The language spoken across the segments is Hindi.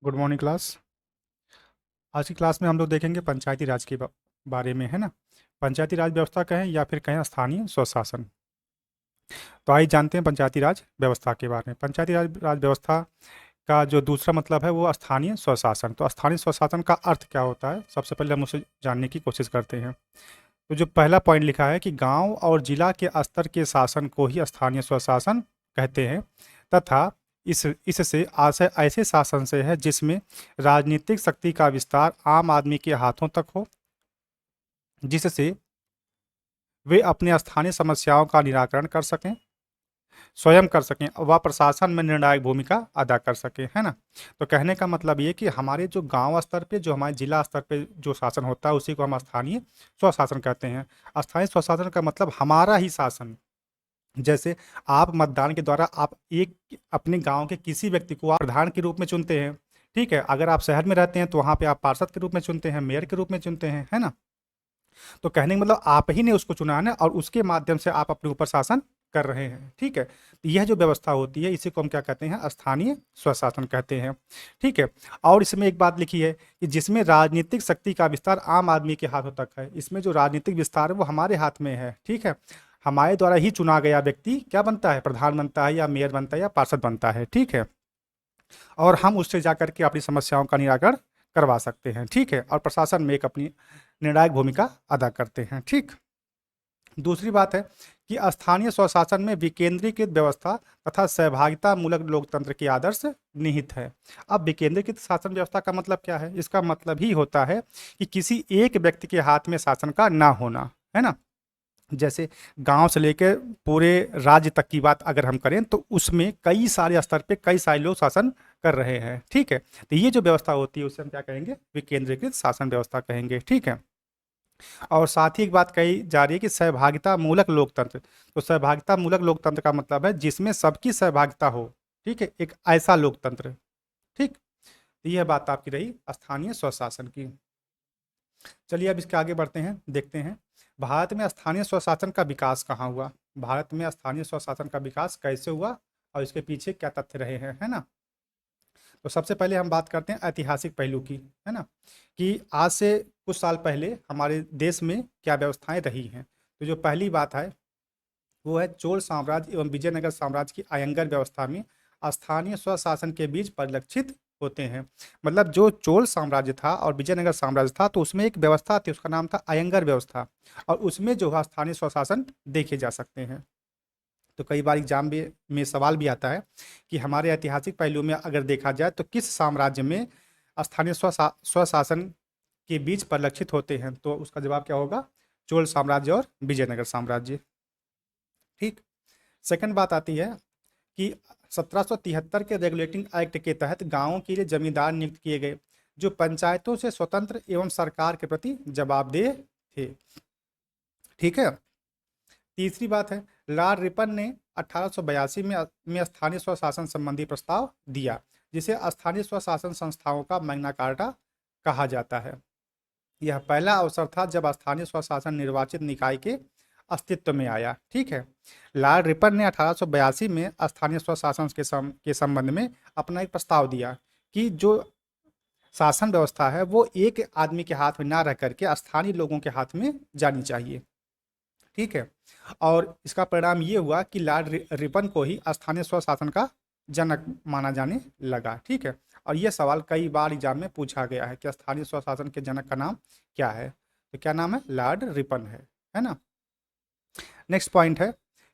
Good morning class. आज की क्लास में हम लोग देखेंगे पंचायती राज के बारे में, है ना। पंचायती राज व्यवस्था कहें या फिर कहें स्थानीय स्वशासन। तो आइए जानते हैं पंचायती राज व्यवस्था के बारे में। पंचायती राज व्यवस्था का जो दूसरा मतलब है वो स्थानीय स्वशासन। तो स्थानीय स्वशासन का अर्थ क्या होता है, सबसे पहले हम उसे जानने की कोशिश करते हैं। तो जो पहला पॉइंट लिखा है कि गांव और जिला के स्तर के शासन को ही स्थानीय स्वशासन कहते हैं, तथा इससे आशय ऐसे शासन से है जिसमें राजनीतिक शक्ति का विस्तार आम आदमी के हाथों तक हो, जिससे वे अपने स्थानीय समस्याओं का निराकरण कर सकें, स्वयं कर सकें, व प्रशासन में निर्णायक भूमिका अदा कर सकें, है ना। तो कहने का मतलब ये कि हमारे जो गांव स्तर पे, जो हमारे जिला स्तर पे जो शासन होता है उसी को हम स्थानीय स्वशासन कहते हैं। स्थानीय स्वशासन का मतलब हमारा ही शासन। जैसे आप मतदान के द्वारा आप एक अपने गांव के किसी व्यक्ति को आप प्रधान के रूप में चुनते हैं, ठीक है। अगर आप शहर में रहते हैं तो वहाँ पे आप पार्षद के रूप में चुनते हैं, मेयर के रूप में चुनते हैं, है ना। तो कहने का मतलब आप ही ने उसको चुना है ना, और उसके माध्यम से आप अपने ऊपर शासन कर रहे हैं, ठीक है। तो यह जो व्यवस्था होती है इसी को हम क्या कहते हैं, स्थानीय स्वशासन कहते हैं, ठीक है। और इसमें एक बात लिखी है कि जिसमें राजनीतिक शक्ति का विस्तार आम आदमी के हाथों तक है। इसमें जो राजनीतिक विस्तार है वो हमारे हाथ में है, ठीक है। हमारे द्वारा ही चुना गया व्यक्ति क्या बनता है, प्रधान बनता है या मेयर बनता है या पार्षद बनता है, ठीक है। और हम उससे जाकर के अपनी समस्याओं का निराकरण करवा सकते हैं, ठीक है। और प्रशासन में एक अपनी निर्णायक भूमिका अदा करते हैं, ठीक। दूसरी बात है कि स्थानीय स्वशासन में विकेंद्रीकृत व्यवस्था तथा सहभागिता मूलक लोकतंत्र के आदर्श निहित है। अब विकेंद्रीकृत शासन व्यवस्था का मतलब क्या है, इसका मतलब ही होता है कि किसी एक व्यक्ति के हाथ में शासन का ना होना, है ना। जैसे गांव से लेकर पूरे राज्य तक की बात अगर हम करें तो उसमें कई सारे स्तर पे कई सारे लोग शासन कर रहे हैं, ठीक है। तो ये जो व्यवस्था होती है उसे हम क्या कहेंगे, विकेंद्रीकृत शासन व्यवस्था कहेंगे, ठीक है। और साथ ही एक बात कही जा रही है कि सहभागिता मूलक लोकतंत्र। तो सहभागिता मूलक लोकतंत्र का मतलब है जिसमें सबकी सहभागिता हो, ठीक है, एक ऐसा लोकतंत्र, ठीक। तो यह बात आपकी रही स्थानीय स्वशासन की। चलिए अब इसके आगे बढ़ते हैं, देखते हैं भारत में स्थानीय स्वशासन का विकास कहाँ हुआ, भारत में स्थानीय स्वशासन का विकास कैसे हुआ और इसके पीछे क्या तथ्य रहे हैं, है ना। तो सबसे पहले हम बात करते हैं ऐतिहासिक पहलू की, है ना, कि आज से कुछ साल पहले हमारे देश में क्या व्यवस्थाएं रही हैं। तो जो पहली बात है वो है चोल साम्राज्य एवं विजयनगर साम्राज्य की आयंगर व्यवस्था में स्थानीय स्वशासन के बीच परिलक्षित होते हैं। मतलब जो चोल साम्राज्य था और विजयनगर साम्राज्य था तो उसमें एक व्यवस्था थी, उसका नाम था आयंगर व्यवस्था, और उसमें जो है स्थानीय स्वशासन देखे जा सकते हैं। तो कई बार एग्जाम में सवाल भी आता है कि हमारे ऐतिहासिक पहलू में अगर देखा जाए तो किस साम्राज्य में स्थानीय स्वशासन के बीच परिलक्षित होते हैं, तो उसका जवाब क्या होगा, चोल साम्राज्य और विजयनगर साम्राज्य, ठीक। सेकंड बात आती है कि 1773 के रेगुलेटिंग एक्ट के तहत गांवों के लिए जमींदार नियुक्त किए गए जो पंचायतों से स्वतंत्र एवं सरकार के प्रति जवाबदेह थे, ठीक है। तीसरी बात है लॉर्ड रिपन ने 1882 में स्थानीय स्वशासन संबंधी प्रस्ताव दिया, जिसे स्थानीय स्वशासन संस्थाओं का मैग्ना कार्टा कहा जाता है। यह पहला अवसर था जब स्थानीय स्वशासन निर्वाचित निकाय के अस्तित्व में आया, ठीक है। लॉर्ड रिपन ने 1882 में स्थानीय स्वशासन के संबंध में अपना एक प्रस्ताव दिया कि जो शासन व्यवस्था है वो एक आदमी के हाथ में ना रह करके स्थानीय लोगों के हाथ में जानी चाहिए, ठीक है। और इसका परिणाम ये हुआ कि लॉर्ड रिपन को ही स्थानीय स्वशासन का जनक माना जाने लगा, ठीक है। और ये सवाल कई बार एग्जाम में पूछा गया है कि स्थानीय स्वशासन के जनक का नाम क्या है, तो क्या नाम है, लॉर्ड रिपन है ना। नेक्स्ट पॉइंट है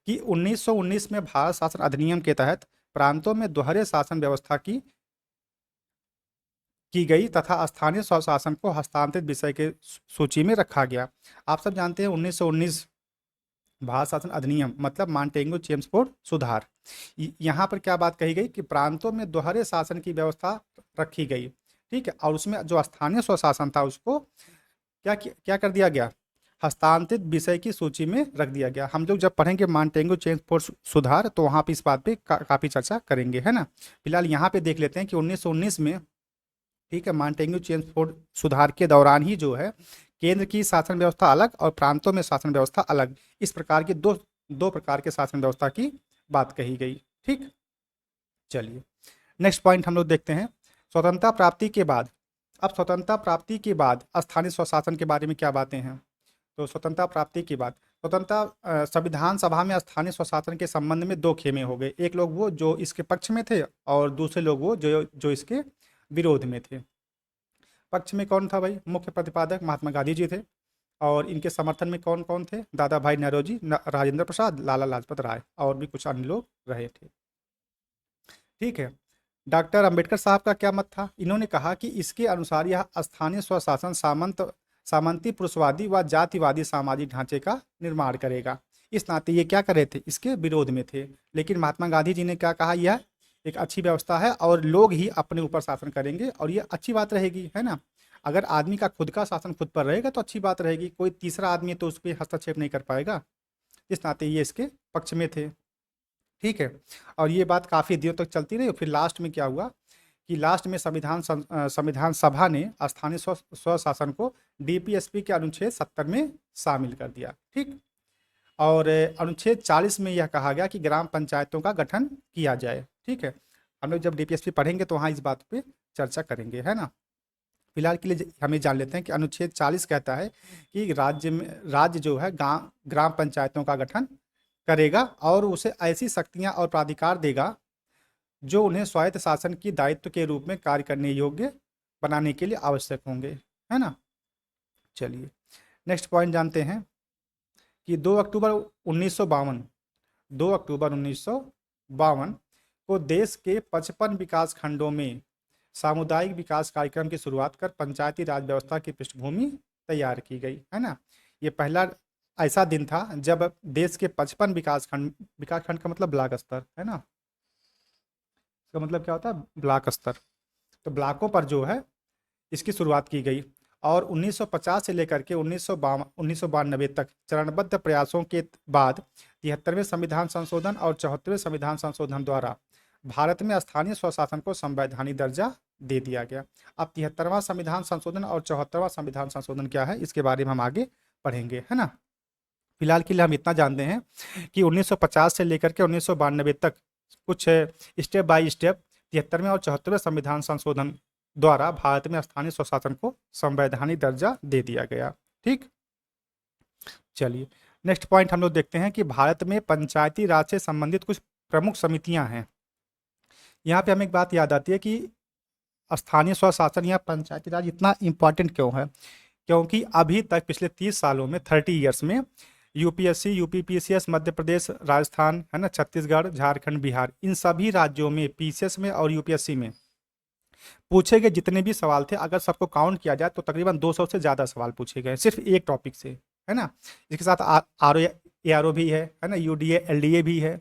कि 1919 में भारत शासन अधिनियम के तहत प्रांतों में दोहरे शासन व्यवस्था की गई तथा स्थानीय स्वशासन को हस्तांतरित विषय के सूची में रखा गया। आप सब जानते हैं 1919 भारत शासन अधिनियम मतलब मांटेंगो चेम्सफोर्ड सुधार। यहाँ पर क्या बात कही गई कि प्रांतों में दोहरे शासन की व्यवस्था रखी गई, ठीक है। और उसमें जो स्थानीय स्वशासन था उसको क्या कर दिया गया, हस्तांतरित विषय की सूची में रख दिया गया। हम लोग जब पढ़ेंगे मांटेंगो चेम्सफोर्ड सुधार तो वहाँ पे इस बात पे काफ़ी चर्चा करेंगे, है ना। फिलहाल यहाँ पे देख लेते हैं कि 1919 में, ठीक है, मांटेंगो चेम्सफोर्ड सुधार के दौरान ही जो है केंद्र की शासन व्यवस्था अलग और प्रांतों में शासन व्यवस्था अलग, इस प्रकार की दो दो प्रकार के शासन व्यवस्था की बात कही गई, ठीक। चलिए नेक्स्ट पॉइंट हम लोग देखते हैं स्वतंत्रता प्राप्ति के बाद, अब स्वतंत्रता प्राप्ति के बाद स्थानीय स्वशासन के बारे में क्या बातें हैं। तो स्वतंत्रता प्राप्ति के बाद स्वतंत्रता संविधान सभा में स्थानीय स्वशासन के संबंध में दो खेमे हो गए, एक लोग वो जो इसके पक्ष में थे और दूसरे लोग वो जो इसके विरोध में थे। पक्ष में कौन था भाई, मुख्य प्रतिपादक महात्मा गांधी जी थे, और इनके समर्थन में कौन कौन थे, दादा भाई नौरोजी, राजेंद्र प्रसाद, लाला लाजपत राय और भी कुछ अन्य लोग रहे थे। ठीक है। डॉक्टर अंबेडकर साहब का क्या मत था, इन्होंने कहा कि इसके अनुसार यह स्थानीय स्वशासन सामंती पुरुषवादी व जातिवादी सामाजिक ढांचे का निर्माण करेगा। इस नाते ये क्या कर रहे थे, इसके विरोध में थे। लेकिन महात्मा गांधी जी ने क्या कहा, यह एक अच्छी व्यवस्था है और लोग ही अपने ऊपर शासन करेंगे और ये अच्छी बात रहेगी, है ना। अगर आदमी का खुद का शासन खुद पर रहेगा तो अच्छी बात रहेगी, कोई तीसरा आदमी तो उस पर हस्तक्षेप नहीं कर पाएगा। इस नाते ये इसके पक्ष में थे। ठीक है। और ये बात काफ़ी दिनों तक चलती रही। फिर लास्ट में क्या हुआ कि लास्ट में संविधान सभा ने स्थानीय स्वशासन को डीपीएसपी के अनुच्छेद 70 में शामिल कर दिया। ठीक। और अनुच्छेद 40 में यह कहा गया कि ग्राम पंचायतों का गठन किया जाए। ठीक है। हम लोग जब डीपीएसपी पढ़ेंगे तो वहाँ इस बात पे चर्चा करेंगे, है ना। फिलहाल के लिए हमें जान लेते हैं कि अनुच्छेद 40 कहता है कि राज्य जो है ग्राम पंचायतों का गठन करेगा और उसे ऐसी शक्तियां और प्राधिकार देगा जो उन्हें स्वायत्त शासन की दायित्व के रूप में कार्य करने योग्य बनाने के लिए आवश्यक होंगे, है ना। चलिए नेक्स्ट पॉइंट जानते हैं कि 2 अक्टूबर 1952 को देश के 55 विकास खंडों में सामुदायिक विकास कार्यक्रम की शुरुआत कर पंचायती राज व्यवस्था की पृष्ठभूमि तैयार की गई, है ना। ये पहला ऐसा दिन था जब देश के 55 विकास खंड का मतलब ब्लॉक स्तर, है ना। इसका मतलब क्या होता है, ब्लॉक स्तर। तो ब्लॉकों पर जो है इसकी शुरुआत की गई और 1950 से लेकर के 1992 तक चरणबद्ध प्रयासों के बाद 73वें संविधान संशोधन और 74वें संविधान संशोधन द्वारा भारत में स्थानीय स्वशासन को संवैधानिक दर्जा दे दिया गया। अब 73वां संविधान संशोधन और 74वां संविधान संशोधन क्या है, इसके बारे में हम आगे पढ़ेंगे, है ना। फिलहाल के लिए हम इतना जानते हैं कि 1950 से लेकर के 1992 तक कुछ स्टेप बाय स्टेप 73वें और 74वें संविधान संशोधन द्वारा भारत में स्थानीय स्वशासन को संवैधानिक दर्जा दे दिया गया। ठीक। चलिए नेक्स्ट पॉइंट हम लोग देखते हैं कि भारत में पंचायती राज से संबंधित कुछ प्रमुख समितियां हैं। यहाँ पे हमें एक बात याद आती है कि स्थानीय स्वशासन या पंचायती राज इतना इम्पॉर्टेंट क्यों है, क्योंकि अभी तक पिछले 30 सालों में 30 ईयर्स में यूपीएससी, यूपीपीसीएस, मध्य प्रदेश, राजस्थान, है ना, छत्तीसगढ़, झारखंड, बिहार, इन सभी राज्यों में पीसीएस में और यूपीएससी में पूछे गए जितने भी सवाल थे, अगर सबको काउंट किया जाए तो तकरीबन 200 से ज़्यादा सवाल पूछे गए सिर्फ एक टॉपिक से, है ना। इसके साथ ARO भी है ना, यूडीए, एलडीए भी है।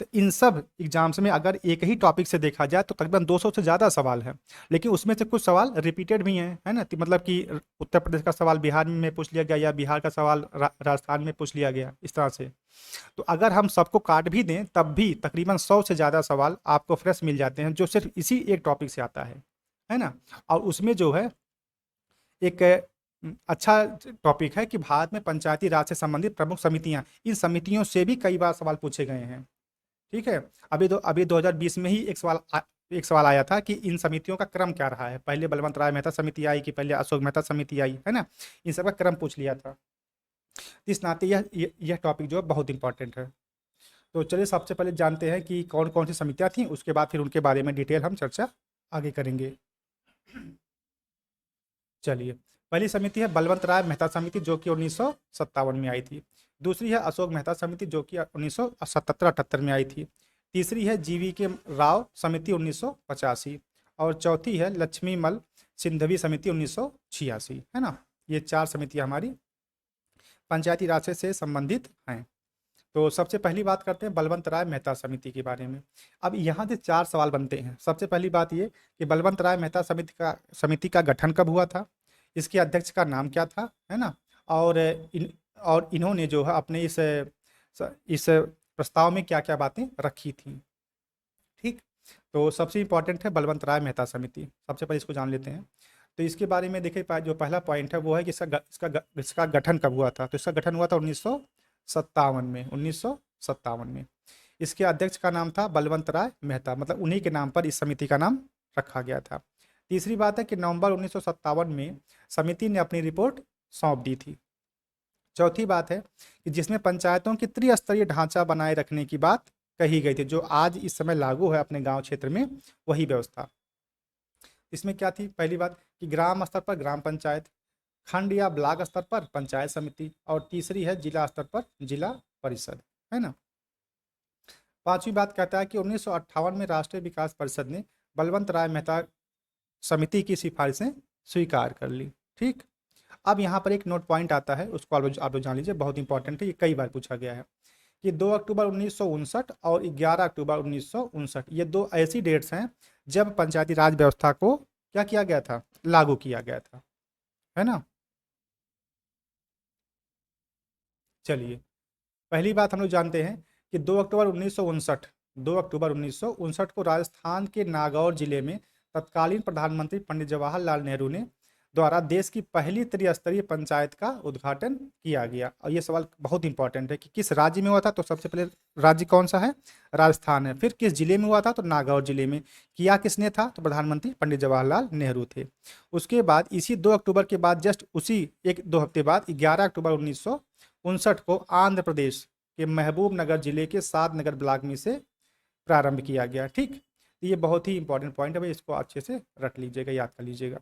तो इन सब एग्जाम्स में अगर एक ही टॉपिक से देखा जाए तो तकरीबन 200 से ज़्यादा सवाल है, लेकिन उसमें से कुछ सवाल रिपीटेड भी हैं, है ना। तो मतलब कि उत्तर प्रदेश का सवाल बिहार में पूछ लिया गया या बिहार का सवाल राजस्थान में पूछ लिया गया, इस तरह से। तो अगर हम सबको काट भी दें तब भी तकरीबन 100 से ज़्यादा सवाल आपको फ्रेश मिल जाते हैं जो सिर्फ इसी एक टॉपिक से आता है ना। और उसमें जो है एक अच्छा टॉपिक है कि भारत में पंचायती राज से संबंधित प्रमुख समितियां, इन समितियों से भी कई बार सवाल पूछे गए हैं। ठीक है। अभी 2020 में ही एक सवाल आया था कि इन समितियों का क्रम क्या रहा है, पहले बलवंत राय मेहता समिति आई कि पहले अशोक मेहता समिति आई, है ना। इन सब का क्रम पूछ लिया था। इस नाते यह टॉपिक जो है बहुत इंपॉर्टेंट है। तो चलिए सबसे पहले जानते हैं कि कौन कौन सी समितियां थीं, उसके बाद फिर उनके बारे में डिटेल हम चर्चा आगे करेंगे। चलिए पहली समिति है बलवंत राय मेहता समिति जो कि 1957 में आई थी। दूसरी है अशोक मेहता समिति जो कि 1977-78 में आई थी। तीसरी है जीवी के राव समिति 1985 और चौथी है लक्ष्मीमल सिंधवी समिति 1986, है ना। ये 4 समितियां हमारी पंचायती राज से संबंधित हैं। तो सबसे पहली बात करते हैं बलवंत राय मेहता समिति के बारे में। अब यहाँ से 4 सवाल बनते हैं। सबसे पहली बात ये कि बलवंत राय मेहता समिति का गठन कब हुआ था, इसके अध्यक्ष का नाम क्या था, है ना। और इन्होंने जो है अपने इस प्रस्ताव में क्या क्या बातें रखी थी। ठीक। तो सबसे इम्पॉर्टेंट है बलवंत राय मेहता समिति, सबसे पहले इसको जान लेते हैं। तो इसके बारे में देखिए जो पहला पॉइंट है वो है कि इसका गठन कब हुआ था। तो इसका गठन हुआ था 1957 में। इसके अध्यक्ष का नाम था बलवंत राय मेहता, मतलब उन्हीं के नाम पर इस समिति का नाम रखा गया था। तीसरी बात है कि नवंबर 1957 में समिति ने अपनी रिपोर्ट सौंप दी थी। चौथी बात है कि जिसमें पंचायतों की त्रिस्तरीय ढांचा बनाए रखने की बात कही गई थी, जो आज इस समय लागू है अपने गांव क्षेत्र में, वही व्यवस्था। इसमें क्या थी? पहली बात कि ग्राम स्तर पर ग्राम पंचायत, खंड या ब्लॉक स्तर पर पंचायत समिति, और तीसरी है जिला स्तर पर जिला परिषद, है ना। पांचवी बात कहता है कि 1958 में राष्ट्रीय विकास परिषद ने बलवंत राय मेहता समिति की सिफारिशें स्वीकार कर ली। ठीक, अब यहाँ पर एक नोट पॉइंट आता है, उसको आप लोग जान लीजिए, बहुत इंपॉर्टेंट है, ये कई बार पूछा गया है कि 2 अक्टूबर 1959 और 11 अक्टूबर 1959 ये दो ऐसी डेट्स हैं जब पंचायती राज व्यवस्था को क्या किया गया था? लागू किया गया था, है ना। चलिए, पहली बात हम लोग जानते हैं कि 2 अक्टूबर 1959, 2 अक्टूबर 1959 को राजस्थान के नागौर जिले में तत्कालीन प्रधानमंत्री पंडित जवाहरलाल नेहरू ने द्वारा देश की पहली त्रिस्तरीय पंचायत का उद्घाटन किया गया। और ये सवाल बहुत इंपॉर्टेंट है कि किस राज्य में हुआ था, तो सबसे पहले राज्य कौन सा है? राजस्थान है। फिर किस जिले में हुआ था? तो नागौर जिले में। किया किसने था? तो प्रधानमंत्री पंडित जवाहरलाल नेहरू थे। उसके बाद इसी 2 अक्टूबर के बाद जस्ट उसी 1-2 हफ्ते बाद 11 अक्टूबर 1959 को आंध्र प्रदेश के महबूब नगर जिले के सात नगर ब्लॉक में से प्रारंभ किया गया। ठीक, ये बहुत ही इंपॉर्टेंट पॉइंट है भाई, इसको अच्छे से रट लीजिएगा, याद कर लीजिएगा।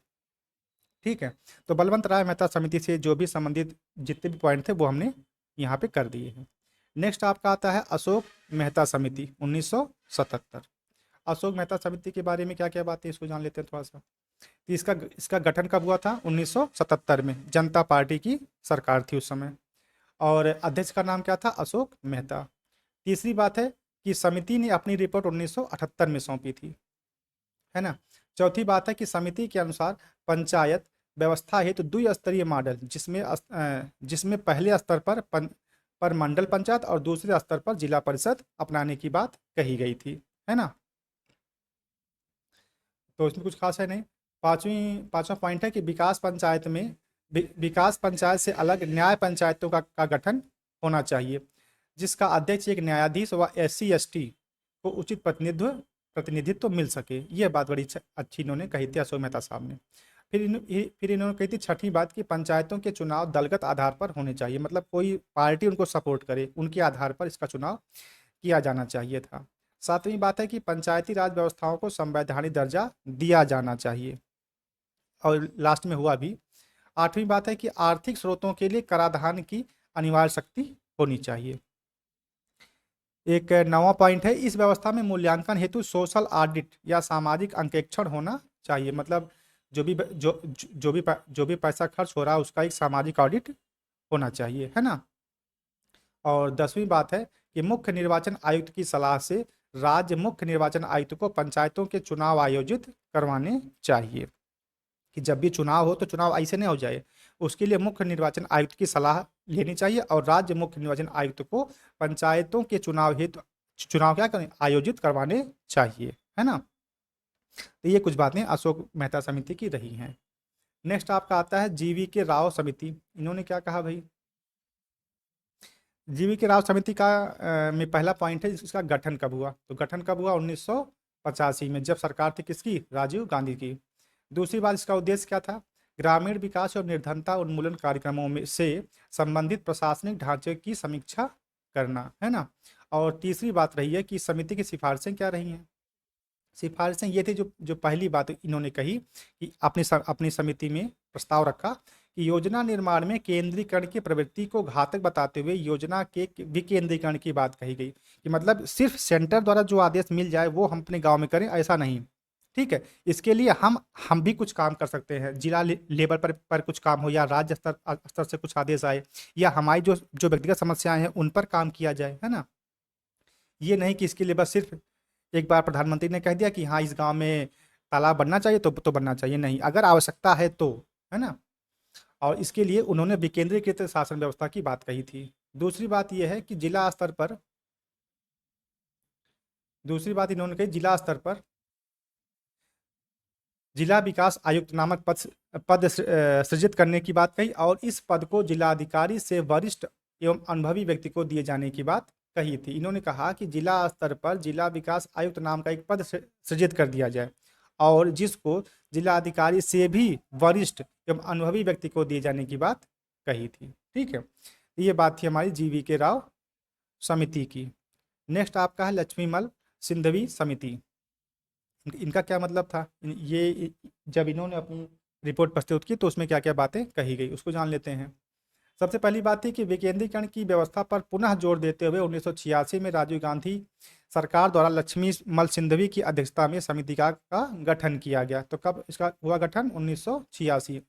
ठीक है, तो बलवंत राय मेहता समिति से जो भी संबंधित जितने भी पॉइंट थे वो हमने यहाँ पे कर दिए हैं। नेक्स्ट आपका आता है अशोक मेहता समिति 1977। अशोक मेहता समिति के बारे में क्या क्या बातें, इसको जान लेते हैं थोड़ा सा। तो इसका गठन कब हुआ था? 1977 में। जनता पार्टी की सरकार थी उस समय, और अध्यक्ष का नाम क्या था? अशोक मेहता। तीसरी बात है कि समिति ने अपनी रिपोर्ट 1978 में सौंपी थी, है ना। चौथी बात है कि समिति के अनुसार पंचायत व्यवस्था हेतु द्विस्तरीय मॉडल, जिसमें पहले स्तर पर मंडल पंचायत और दूसरे स्तर पर जिला परिषद अपनाने की बात कही गई थी, है ना। तो इसमें कुछ खास है नहीं। पांचवा पॉइंट है कि विकास पंचायत से अलग न्याय पंचायतों का गठन होना चाहिए, जिसका अध्यक्ष एक न्यायाधीश व SC/ST को उचित प्रतिनिधित्व मिल सके। यह बात बड़ी अच्छी इन्होंने कही थी अशोक मेहता साहब ने। फिर इन्होंने कही थी छठी बात कि पंचायतों के चुनाव दलगत आधार पर होने चाहिए, मतलब कोई पार्टी उनको सपोर्ट करे, उनके आधार पर इसका चुनाव किया जाना चाहिए था। सातवीं बात है कि पंचायती राज व्यवस्थाओं को संवैधानिक दर्जा दिया जाना चाहिए, और लास्ट में हुआ भी। आठवीं बात है कि आर्थिक स्रोतों के लिए कराधान की अनिवार्य शक्ति होनी चाहिए। एक नवा पॉइंट है, इस व्यवस्था में मूल्यांकन हेतु सोशल ऑडिट या सामाजिक अंकेक्षण होना चाहिए, मतलब जो भी पैसा खर्च हो रहा है उसका एक सामाजिक ऑडिट होना चाहिए, है ना। और 10वीं बात है कि मुख्य निर्वाचन आयुक्त की सलाह से राज्य मुख्य निर्वाचन आयुक्त को पंचायतों के चुनाव आयोजित करवाने चाहिए, कि जब भी चुनाव हो तो चुनाव ऐसे नहीं हो जाए, उसके लिए मुख्य निर्वाचन आयुक्त की सलाह लेनी चाहिए, और राज्य मुख्य निर्वाचन आयुक्त को पंचायतों के चुनाव हेतु चुनाव क्या करें? आयोजित करवाने चाहिए, है ना। तो ये कुछ बातें अशोक मेहता समिति की रही हैं। नेक्स्ट आपका आता है GV के राव समिति। इन्होंने क्या कहा भाई? GV के राव समिति का में पहला पॉइंट है इसका गठन कब हुआ? तो गठन कब हुआ? 1985 में, जब सरकार थी किसकी? राजीव गांधी की। दूसरी बात, इसका उद्देश्य क्या था? ग्रामीण विकास और निर्धनता उन्मूलन कार्यक्रमों में से संबंधित प्रशासनिक ढांचे की समीक्षा करना, है ना। और तीसरी बात रही है कि समिति की सिफारिशें क्या रही हैं? सिफारिशें ये थी, जो पहली बात इन्होंने कही कि अपनी समिति में प्रस्ताव रखा कि योजना निर्माण में केंद्रीकरण की प्रवृत्ति को घातक बताते हुए योजना के विकेंद्रीकरण की बात कही गई, कि मतलब सिर्फ सेंटर द्वारा जो आदेश मिल जाए वो हम अपने गांव में करें, ऐसा नहीं। ठीक है, इसके लिए हम भी कुछ काम कर सकते हैं, जिला लेवल पर कुछ काम हो, या राज्य स्तर से कुछ आदेश आए, या हमारी जो जो व्यक्तिगत समस्याएं हैं उन पर काम किया जाए, है ना। ये नहीं कि इसके लिए बस सिर्फ एक बार प्रधानमंत्री ने कह दिया कि हाँ इस गांव में तालाब बनना चाहिए तो बनना चाहिए, नहीं, अगर आवश्यकता है तो, है ना। और इसके लिए उन्होंने विकेंद्रीकृत शासन व्यवस्था की बात कही थी। दूसरी बात यह है कि जिला स्तर पर, दूसरी बात इन्होंने कही जिला स्तर पर जिला विकास आयुक्त नामक पद सृजित करने की बात कही, और इस पद को जिलाधिकारी से वरिष्ठ एवं अनुभवी व्यक्ति को दिए जाने की बात कही थी। इन्होंने कहा कि जिला स्तर पर जिला विकास आयुक्त नाम का एक पद सृजित कर दिया जाए, और जिसको जिलाधिकारी से भी वरिष्ठ एवं अनुभवी व्यक्ति को दिए जाने की बात कही थी। ठीक है, ये बात थी हमारी जीवी के राव समिति की। नेक्स्ट आपका है लक्ष्मीमल सिंधवी समिति। इनका क्या मतलब था, ये जब इन्होंने अपनी रिपोर्ट प्रस्तुत की तो उसमें क्या क्या बातें कही गई उसको जान लेते हैं। सबसे पहली बात थी कि विकेंद्रीकरण की व्यवस्था पर पुनः जोर देते हुए 1986 में राजीव गांधी सरकार द्वारा लक्ष्मी मल सिंधवी की अध्यक्षता में समिति का गठन किया गया। तो कब इसका हुआ गठन, 1986।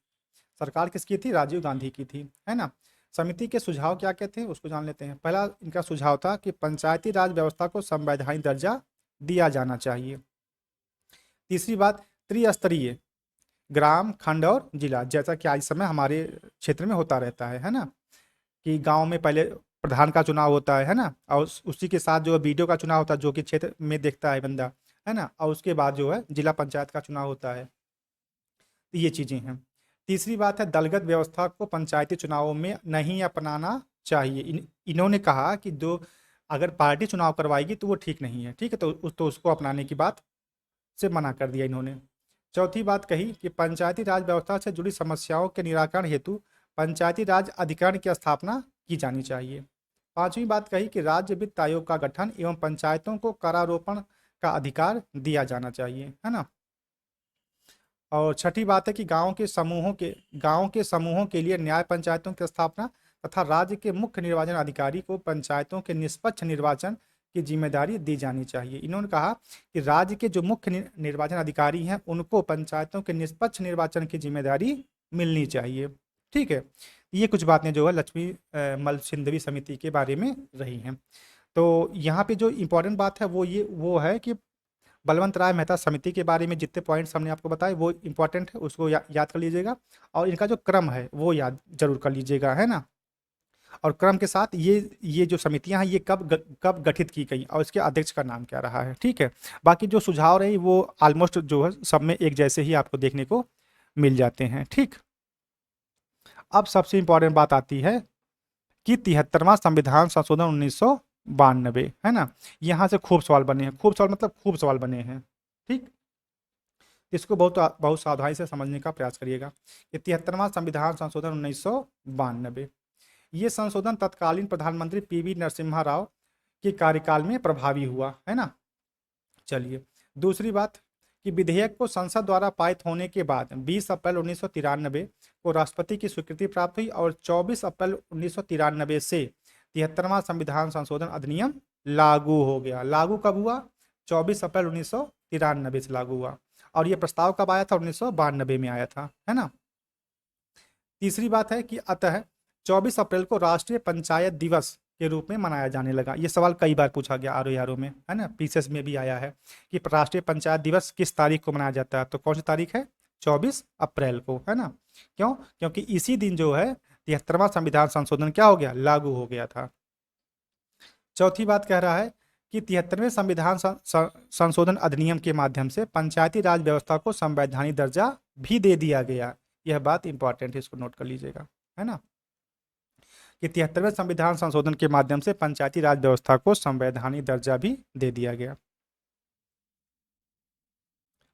सरकार किसकी थी, राजीव गांधी की थी, है ना। समिति के सुझाव क्या क्या थे उसको जान लेते हैं। पहला इनका सुझाव था कि पंचायती राज व्यवस्था को संवैधानिक दर्जा दिया जाना चाहिए। तीसरी बात, त्रिस्तरीय ग्राम, खंड और जिला, जैसा कि आज समय हमारे क्षेत्र में होता रहता है ना, कि गांव में पहले प्रधान का चुनाव होता है ना, और उसी के साथ जो है बीडीओ का चुनाव होता है जो कि क्षेत्र में देखता है बंदा, है ना, और उसके बाद जो है जिला पंचायत का चुनाव होता है। तो ये चीज़ें हैं। तीसरी बात है दलगत व्यवस्था को पंचायती चुनावों में नहीं अपनाना चाहिए। इन्होंने कहा कि जो अगर पार्टी चुनाव करवाएगी तो वो ठीक नहीं है, ठीक है, तो उसको अपनाने की बात से मना कर दिया इन्होंने। चौथी बात कही कि पंचायती राज व्यवस्था से जुड़ी समस्याओं के निराकरण हेतु पंचायती राज अधिकरण की स्थापना की जानी चाहिए। पांचवी बात कही कि राज्य वित्त आयोग का गठन एवं पंचायतों को करारोपण का अधिकार दिया जाना चाहिए, है ना। और छठी बात है कि गांवों के समूहों के लिए न्याय पंचायतों की स्थापना तथा राज्य के मुख्य निर्वाचन अधिकारी को पंचायतों के निष्पक्ष निर्वाचन की जिम्मेदारी दी जानी चाहिए। इन्होंने कहा कि राज्य के जो मुख्य निर्वाचन अधिकारी हैं उनको पंचायतों के निष्पक्ष निर्वाचन की जिम्मेदारी मिलनी चाहिए। ठीक है, ये कुछ बातें जो है लक्ष्मी मल सिंधवी समिति के बारे में रही हैं। तो यहाँ पे जो इम्पोर्टेंट बात है वो है कि बलवंत राय मेहता समिति के बारे में जितने पॉइंट्स हमने आपको बताए वो इंपॉर्टेंट है, उसको याद कर लीजिएगा, और इनका जो क्रम है वो याद जरूर कर लीजिएगा, है ना। और क्रम के साथ ये जो समितियां हैं ये कब गठित की गई और इसके अध्यक्ष का नाम क्या रहा है। ठीक है, बाकी जो सुझाव रहे वो ऑलमोस्ट जो है सब में एक जैसे ही आपको देखने को मिल जाते हैं। ठीक, अब सबसे इंपॉर्टेंट बात आती है कि 73वां संविधान संशोधन 1992, है ना। यहाँ से खूब सवाल बने हैं, खूब सवाल मतलब खूब सवाल बने हैं। ठीक, इसको बहुत बहुत सावधानी से समझने का प्रयास करिएगा। कि 73वां संविधान संशोधन 1992, ये संशोधन तत्कालीन प्रधानमंत्री पीवी नरसिम्हा राव के कार्यकाल में प्रभावी हुआ, है ना। चलिए, दूसरी बात कि विधेयक को संसद द्वारा पारित होने के बाद 20 अप्रैल 1993 को राष्ट्रपति की स्वीकृति प्राप्त हुई और 24 अप्रैल 1993 से 73वां संविधान संशोधन अधिनियम लागू हो गया। लागू कब हुआ, 24 अप्रैल 1993 से लागू हुआ, और ये प्रस्ताव कब आया था, 1992 में आया था, है ना। तीसरी बात है कि अतः 24 अप्रैल को राष्ट्रीय पंचायत दिवस के रूप में मनाया जाने लगा। ये सवाल कई बार पूछा गया आर में, है ना, पीसीएस में भी आया है कि राष्ट्रीय पंचायत दिवस किस तारीख को मनाया जाता है। तो कौन सी तारीख है, 24 अप्रैल को, है ना। क्यों, क्योंकि इसी दिन जो है 73वां संविधान संशोधन क्या हो गया, लागू हो गया था। चौथी बात कह रहा है कि 73वें संविधान संशोधन अधिनियम के माध्यम से पंचायती राज व्यवस्था को संवैधानिक दर्जा भी दे दिया गया। यह बात इंपॉर्टेंट है, इसको नोट कर लीजिएगा, है ना, कि 73वें संविधान संशोधन के माध्यम से पंचायती राज व्यवस्था को संवैधानिक दर्जा भी दे दिया गया।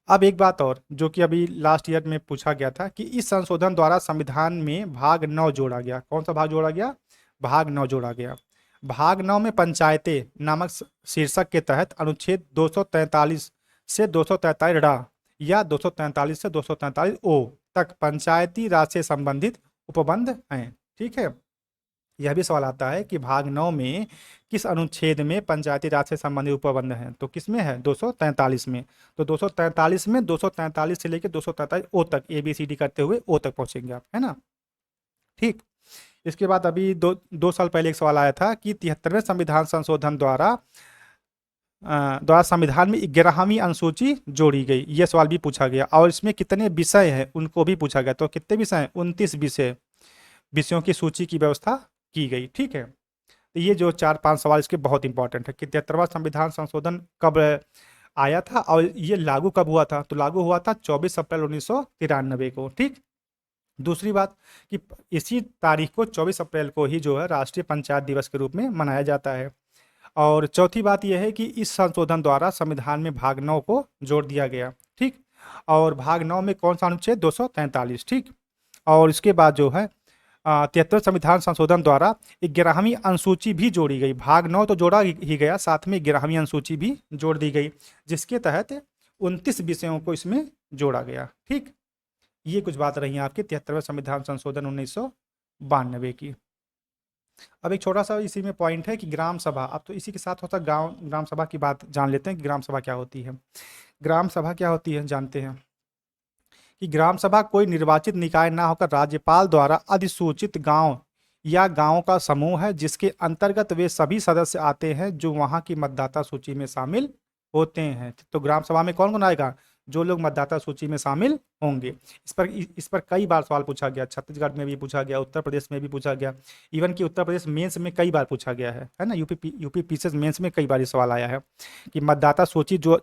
अब एक बात और जो कि अभी लास्ट ईयर में पूछा गया था कि इस संशोधन द्वारा संविधान में भाग 9 जोड़ा गया। कौन सा भाग जोड़ा गया, भाग 9 जोड़ा गया। भाग 9 में पंचायतें नामक शीर्षक के तहत अनुच्छेद 243 से 243 ड़ा या 243 से 243 ओ तक पंचायती राज से संबंधित उपबंध हैं। ठीक है, यह भी सवाल आता है कि भाग 9 में किस अनुच्छेद में पंचायती राज से संबंधित उपबंध हैं। तो किस में है, 243 में। तो 243 में 243 से लेकर 243 ओ तक ABCD करते हुए ओ तक पहुंचेंगे आप, है ना। ठीक, इसके बाद अभी दो साल पहले एक सवाल आया था कि 73वें संविधान संशोधन द्वारा संविधान में 11वीं अनुसूची जोड़ी गई। यह सवाल भी पूछा गया, और इसमें कितने विषय हैं उनको भी पूछा गया। तो कितने विषय हैं, 29 विषयों की सूची की व्यवस्था की गई। ठीक है, तो ये जो 4-5 सवाल इसके बहुत इंपॉर्टेंट है कि 73वां संविधान संशोधन कब आया था और ये लागू कब हुआ था। तो लागू हुआ था 24 अप्रैल 1993 को। ठीक, दूसरी बात कि इसी तारीख को 24 अप्रैल को ही जो है राष्ट्रीय पंचायत दिवस के रूप में मनाया जाता है। और चौथी बात यह है कि इस संशोधन द्वारा संविधान में भाग 9 को जोड़ दिया गया। ठीक, और भाग 9 में कौन सा अनुच्छेद 243, ठीक। और इसके बाद जो है 73 संविधान संशोधन द्वारा 11वीं अनुसूची भी जोड़ी गई। भाग 9 तो जोड़ा ही गया, साथ में 11वीं अनुसूची भी जोड़ दी गई, जिसके तहत 29 विषयों को इसमें जोड़ा गया, ठीक। ये कुछ बात रही है आपके 73वें संविधान संशोधन 1992 की। अब एक छोटा सा इसी में पॉइंट है कि ग्राम सभा, अब तो इसी के साथ होता ग्राम सभा की बात जान लेते हैं कि ग्राम सभा क्या होती है। ग्राम सभा क्या होती है जानते हैं कि ग्राम सभा कोई निर्वाचित निकाय ना होकर राज्यपाल द्वारा अधिसूचित गांव या गांव का समूह है, जिसके अंतर्गत वे सभी सदस्य आते हैं जो वहां की मतदाता सूची में शामिल होते हैं। तो ग्राम सभा में कौन कौन आएगा? जो लोग मतदाता सूची में शामिल होंगे। इस पर कई बार सवाल पूछा गया, छत्तीसगढ़ में भी पूछा गया, उत्तर प्रदेश में भी पूछा गया, इवन कि उत्तर प्रदेश मेंस में कई बार पूछा गया है ना। यूपी पीसीएस मेंस में कई बार ये सवाल आया है कि मतदाता सूची जो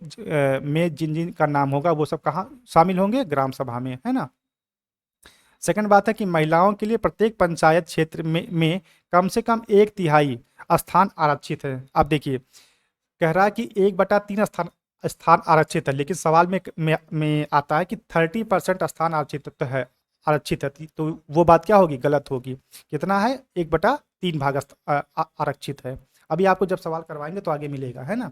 में जिन जिन का नाम होगा वो सब कहाँ शामिल होंगे? ग्राम सभा में, है ना। सेकंड बात है कि महिलाओं के लिए प्रत्येक पंचायत क्षेत्र में कम से कम 1/3 स्थान आरक्षित है। अब देखिए, कह रहा है कि 1/3 स्थान आरक्षित है, लेकिन सवाल में आता है कि 30% स्थान आरक्षित है, तो वो बात क्या होगी? गलत होगी। कितना है? 1/3 भाग आरक्षित है। अभी आपको जब सवाल करवाएंगे तो आगे मिलेगा, है ना।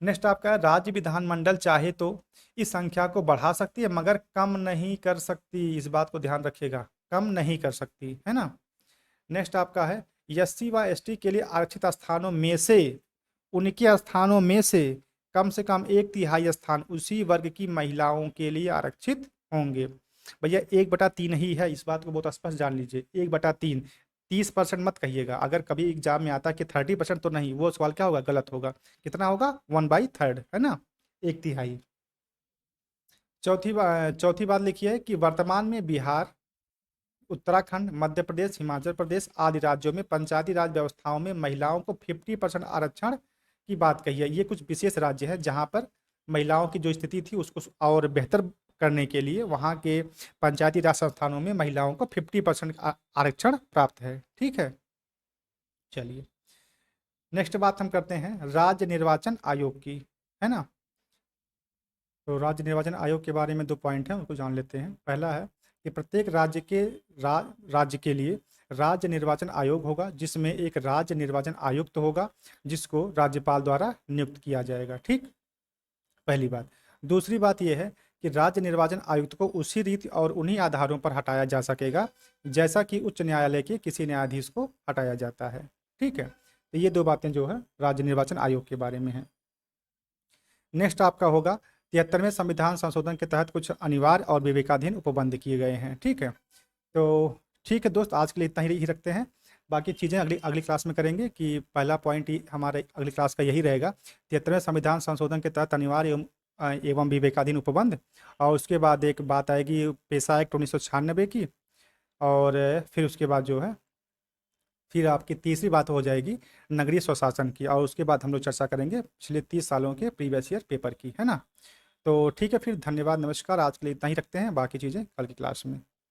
नेक्स्ट आपका है, राज्य विधानमंडल चाहे तो इस संख्या को बढ़ा सकती है मगर कम नहीं कर सकती। इस बात को ध्यान रखिएगा, कम नहीं कर सकती, है ना। नेक्स्ट आपका है, एससी व एसटी के लिए आरक्षित स्थानों में से उनके स्थानों में से कम 1/3 स्थान उसी वर्ग की महिलाओं के लिए आरक्षित होंगे। भैया 1/3 ही है, इस बात को बहुत स्पष्ट जान लीजिए। 1/3, 30% मत कहिएगा। अगर कभी एग्जाम में आता है कि 30% तो नहीं, वो सवाल क्या होगा? गलत होगा। कितना होगा? 1/3, है ना, 1/3। चौथी बात लिखिए कि वर्तमान में बिहार, उत्तराखंड, मध्य प्रदेश, हिमाचल प्रदेश आदि राज्यों में पंचायती राज व्यवस्थाओं में महिलाओं को 50% आरक्षण की बात कही है। ये कुछ विशेष राज्य है जहां पर महिलाओं की जो स्थिति थी उसको और बेहतर करने के लिए वहां के पंचायती राज संस्थानों में महिलाओं को 50% आरक्षण प्राप्त है, ठीक है। चलिए नेक्स्ट बात हम करते हैं राज्य निर्वाचन आयोग की, है ना। तो राज्य निर्वाचन आयोग के बारे में 2 पॉइंट हैं, उनको जान लेते हैं। पहला है कि प्रत्येक राज्य के लिए राज्य निर्वाचन आयोग होगा, जिसमें एक राज्य निर्वाचन आयुक्त होगा जिसको राज्यपाल द्वारा नियुक्त किया जाएगा, ठीक, पहली बात। दूसरी बात यह है कि राज्य निर्वाचन आयुक्त को उसी रीति और उन्हीं आधारों पर हटाया जा सकेगा जैसा कि उच्च न्यायालय के किसी न्यायाधीश को हटाया जाता है, ठीक है। तो ये 2 बातें जो है राज्य निर्वाचन आयोग के बारे में है। नेक्स्ट आपका होगा 73वें संविधान संशोधन के तहत कुछ अनिवार्य और विवेकाधीन उपबंध किए गए हैं, ठीक है। तो ठीक है दोस्त, आज के लिए इतना ही रखते हैं। बाकी चीज़ें अगली क्लास में करेंगे कि पहला पॉइंट ही हमारे अगली क्लास का यही रहेगा, 73वें संविधान संशोधन के तहत अनिवार्य एवं विवेकाधीन उपबंध। और उसके बाद एक बात आएगी पेशा एक्ट 1996 की, और फिर उसके बाद जो है फिर आपकी तीसरी बात हो जाएगी नगरीय स्वशासन की, और उसके बाद हम लोग चर्चा करेंगे पिछले 30 सालों के प्रीवियस ईयर पेपर की, है ना। तो ठीक है, फिर धन्यवाद, नमस्कार। आज के लिए इतना ही रखते हैं, बाकी चीज़ें कल की क्लास में।